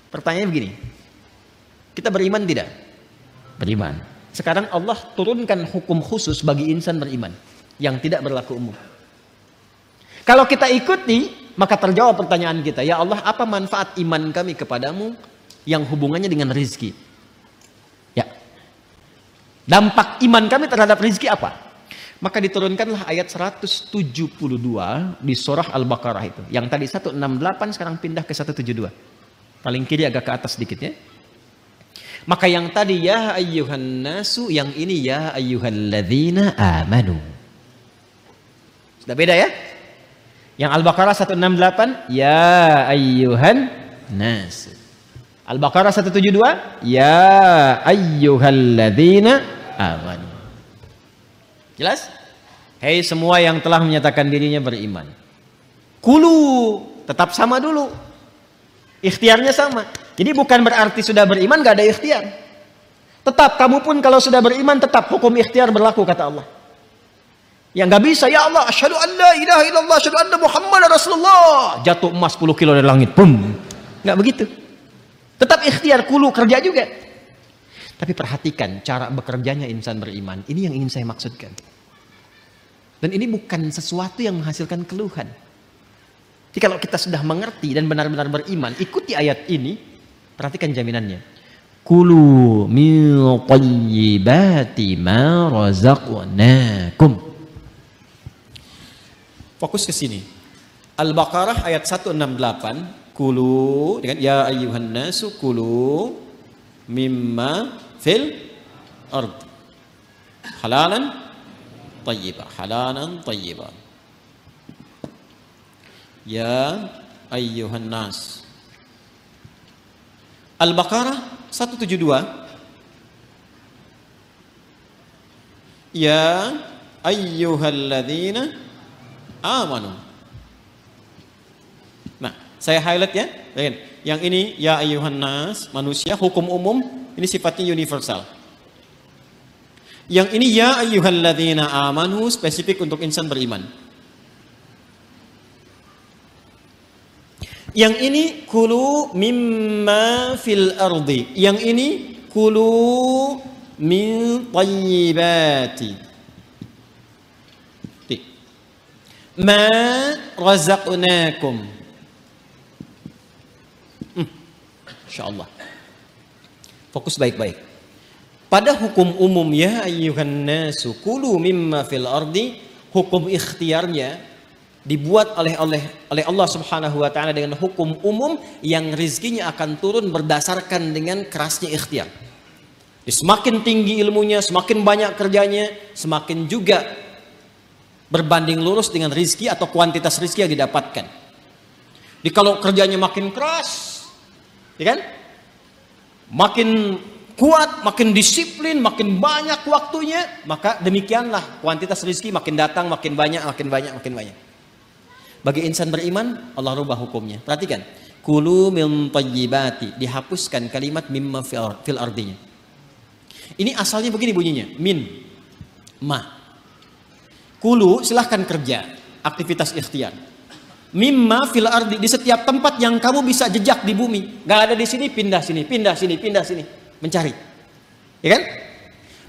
Pertanyaannya begini, kita beriman tidak? Beriman. Sekarang Allah turunkan hukum khusus bagi insan beriman yang tidak berlaku umum. Kalau kita ikuti, maka terjawab pertanyaan kita, ya Allah, apa manfaat iman kami kepadamu yang hubungannya dengan rizki? Ya, dampak iman kami terhadap rizki apa? Maka diturunkanlah ayat 172 di surah Al-Baqarah itu. Yang tadi 168 sekarang pindah ke 172. Paling kiri agak ke atas sedikit ya. Maka yang tadi ya ayyuhan nasu, yang ini ya ayyuhalladzina amanu. Sudah beda ya? Yang Al-Baqarah 168 ya ayyuhan nasu. Al-Baqarah 172 ya ayyuhalladzina amanu. Jelas? Hei semua yang telah menyatakan dirinya beriman. Kulu tetap sama dulu. Ikhtiarnya sama. Jadi bukan berarti sudah beriman gak ada ikhtiar. Tetap kamu pun kalau sudah beriman tetap hukum ikhtiar berlaku kata Allah. Yang gak bisa, ya Allah, asyhadu an la ilaha illallah, asyhadu anna Muhammadar Rasulullah. Jatuh emas 10 kilo dari langit, boom. Gak begitu. Tetap ikhtiar, kulu kerja juga. Tapi perhatikan cara bekerjanya insan beriman. Ini yang ingin saya maksudkan. Dan ini bukan sesuatu yang menghasilkan keluhan. Jadi kalau kita sudah mengerti dan benar-benar beriman, ikuti ayat ini, perhatikan jaminannya. Kulu min thayyibati ma razaqnakum. Fokus ke sini. Al-Baqarah ayat 168, kulu dengan ya ayyuhan nasu kulu mimma fil ard halalan thayyibah, halalan thayyibah. Ya ayyuhan nas. Al-Baqarah 172. Ya ayyuhalladzina amanu. Nah, saya highlight ya. Yang ini ya ayyuhan nas, manusia, hukum umum, ini sifatnya universal. Yang ini ya ayyuhalladzina amanu, spesifik untuk insan beriman. Yang ini kulu mimma fil ardi. Yang ini kulu min thayyibati ma razaqnakum. Insyaallah. Fokus baik-baik. Pada hukum umum ya ayyuhan nasu kulu mimma fil ardi, hukum ikhtiarnya dibuat oleh Allah Subhanahu wa taala dengan hukum umum yang rizkinya akan turun berdasarkan dengan kerasnya ikhtiar. Semakin tinggi ilmunya, semakin banyak kerjanya, semakin juga berbanding lurus dengan rizki atau kuantitas rizki yang didapatkan. Jadi kalau kerjanya makin keras, ya kan? Makin kuat, makin disiplin, makin banyak waktunya, maka demikianlah kuantitas rizki makin datang, makin banyak, makin banyak, makin banyak. Bagi insan beriman, Allah rubah hukumnya. Perhatikan, kulu min thayyibati, dihapuskan kalimat mimma fil ardinya. Ini asalnya begini bunyinya, min, ma. Kulu silahkan kerja, aktivitas ikhtiar. Mimma fil ardi, di setiap tempat yang kamu bisa jejak di bumi. Gak ada di sini, pindah sini, pindah sini, pindah sini, mencari. Ya kan?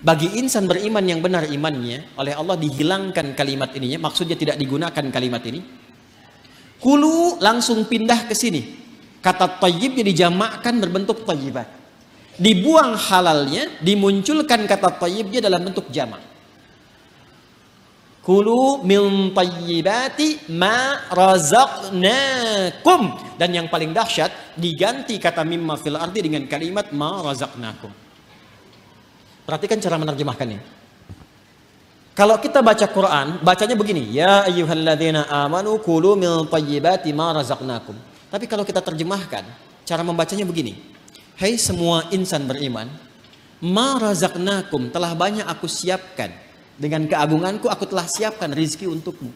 Bagi insan beriman yang benar imannya, oleh Allah dihilangkan kalimat ininya, maksudnya tidak digunakan kalimat ini. Kulu langsung pindah ke sini. Kata thayyibnya dijamakkan berbentuk thayyibat. Dibuang halalnya, dimunculkan kata thayyibnya dalam bentuk jamak. Kulu min thayyibati ma razaqnakum. Dan yang paling dahsyat, diganti kata mimma fil ardi dengan kalimat ma razaqnakum. Perhatikan cara menerjemahkannya. Kalau kita baca Quran, bacanya begini, ya ayyuhalladzina amanu kulu min thayyibati ma razaqnakum. Tapi kalau kita terjemahkan, cara membacanya begini. Hai semua insan beriman, ma razaqnakum, telah banyak aku siapkan. Dengan keagunganku aku telah siapkan rizki untukmu.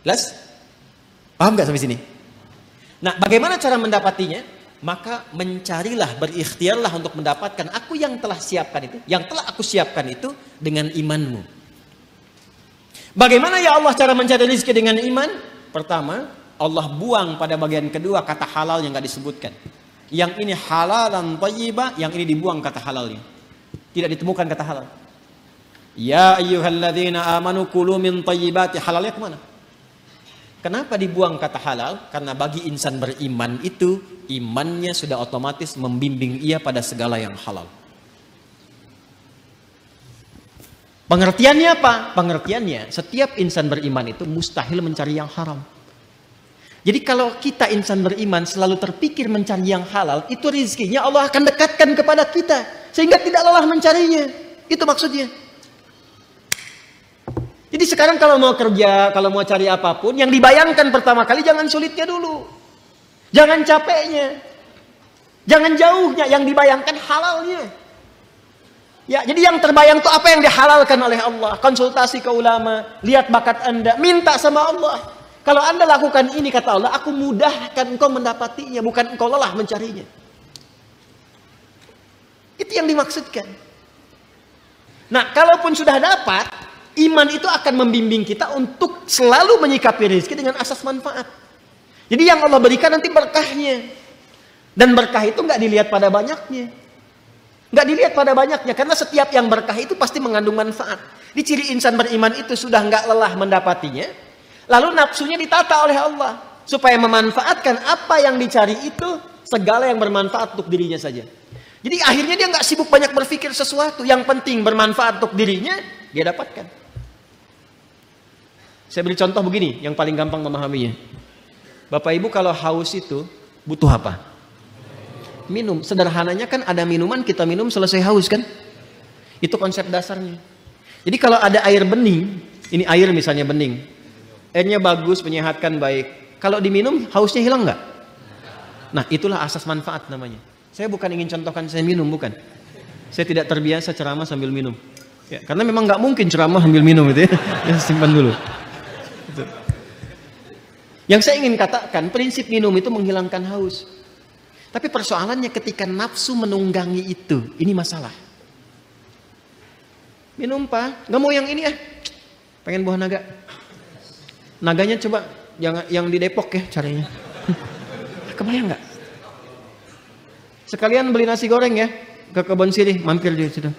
Jelas? Paham gak sampai sini? Nah, bagaimana cara mendapatinya? Maka mencarilah, berikhtiarlah untuk mendapatkan aku yang telah siapkan itu, yang telah aku siapkan itu dengan imanmu. Bagaimana ya Allah cara mencari rezeki dengan iman? Pertama, Allah buang pada bagian kedua kata halal yang nggak disebutkan. Yang ini halalan thayyibah, yang ini dibuang kata halalnya. Tidak ditemukan kata halal. Ya ayyuhalladzina amanu kulu min thayyibati, halalnya kemana? Kenapa dibuang kata halal? Karena bagi insan beriman itu, imannya sudah otomatis membimbing ia pada segala yang halal. Pengertiannya apa? Pengertiannya, setiap insan beriman itu mustahil mencari yang haram. Jadi kalau kita insan beriman selalu terpikir mencari yang halal, itu rezekinya Allah akan dekatkan kepada kita. Sehingga tidak lelah mencarinya. Itu maksudnya. Jadi sekarang kalau mau kerja, kalau mau cari apapun, yang dibayangkan pertama kali jangan sulitnya dulu. Jangan capeknya. Jangan jauhnya, yang dibayangkan halalnya. Ya, jadi yang terbayang itu apa yang dihalalkan oleh Allah. Konsultasi ke ulama, lihat bakat Anda, minta sama Allah. Kalau Anda lakukan ini, kata Allah, aku mudahkan engkau mendapatinya, bukan engkau lelah mencarinya. Itu yang dimaksudkan. Nah, kalaupun sudah dapat, iman itu akan membimbing kita untuk selalu menyikapi rezeki dengan asas manfaat. Jadi yang Allah berikan nanti berkahnya. Dan berkah itu nggak dilihat pada banyaknya. Nggak dilihat pada banyaknya, karena setiap yang berkah itu pasti mengandung manfaat. Di ciri insan beriman itu sudah nggak lelah mendapatinya, lalu nafsunya ditata oleh Allah supaya memanfaatkan apa yang dicari itu, segala yang bermanfaat untuk dirinya saja. Jadi akhirnya dia nggak sibuk banyak berpikir sesuatu, yang penting bermanfaat untuk dirinya dia dapatkan. Saya beri contoh begini, yang paling gampang memahaminya. Bapak Ibu kalau haus itu butuh apa? Minum. Sederhananya kan ada minuman, kita minum selesai haus kan? Itu konsep dasarnya. Jadi kalau ada air bening, ini air misalnya bening, airnya bagus, menyehatkan, baik. Kalau diminum, hausnya hilang nggak? Nah, itulah asas manfaat namanya. Saya bukan ingin contohkan saya minum, bukan. Saya tidak terbiasa ceramah sambil minum. Ya, karena memang nggak mungkin ceramah sambil minum itu ya. Ya, simpan dulu. Itu. Yang saya ingin katakan, prinsip minum itu menghilangkan haus. Tapi persoalannya ketika nafsu menunggangi itu, ini masalah. Minum Pak, nggak mau yang ini pengen buah naga. Naganya coba yang di Depok ya carinya. Kebayang nggak? Sekalian beli nasi goreng ya ke Kebon Sirih, mampir di situ.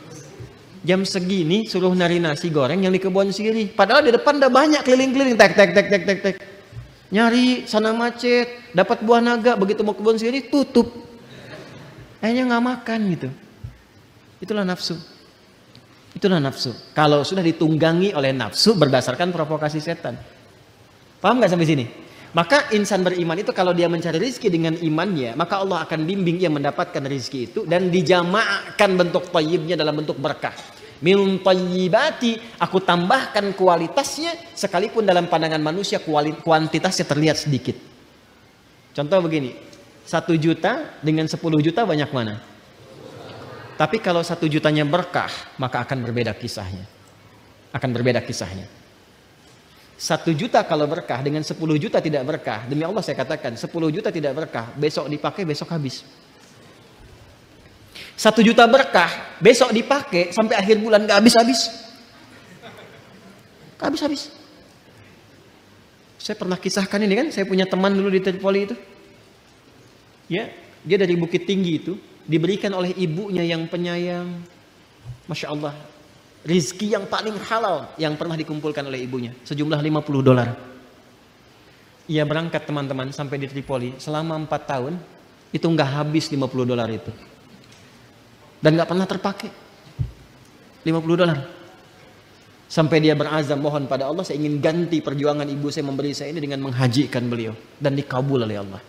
Jam segini suruh nari nasi goreng yang di Kebon Sirih. Padahal di depan udah banyak keliling-keliling, tek. Nyari sana macet, dapat buah naga, begitu mau Kebon Sirih tutup. Akhirnya nggak makan gitu. Itulah nafsu. Itulah nafsu. Kalau sudah ditunggangi oleh nafsu berdasarkan provokasi setan. Paham nggak sampai sini? Maka insan beriman itu kalau dia mencari rezeki dengan imannya, maka Allah akan bimbing ia mendapatkan rezeki itu dan dijamaahkan bentuk thayyibnya dalam bentuk berkah. Min thayyibati, aku tambahkan kualitasnya, sekalipun dalam pandangan manusia kuantitasnya terlihat sedikit. Contoh begini, 1 juta dengan 10 juta banyak mana? Tapi kalau 1 jutanya berkah, maka akan berbeda kisahnya. Akan berbeda kisahnya. 1 juta kalau berkah dengan 10 juta tidak berkah, demi Allah saya katakan 10 juta tidak berkah, besok dipakai besok habis. 1 juta berkah, besok dipakai sampai akhir bulan gak habis-habis. Gak habis-habis. Saya pernah kisahkan ini kan, saya punya teman dulu di Tripoli itu. Ya, dia dari Bukit Tinggi itu, diberikan oleh ibunya yang penyayang. Masya Allah, rizki yang paling halal yang pernah dikumpulkan oleh ibunya, sejumlah $50. Ia berangkat teman-teman sampai di Tripoli, selama 4 tahun, itu nggak habis $50 itu. Dan nggak pernah terpakai $50. Sampai dia berazam mohon pada Allah, saya ingin ganti perjuangan ibu saya memberi saya ini dengan menghajikan beliau, dan dikabul oleh Allah.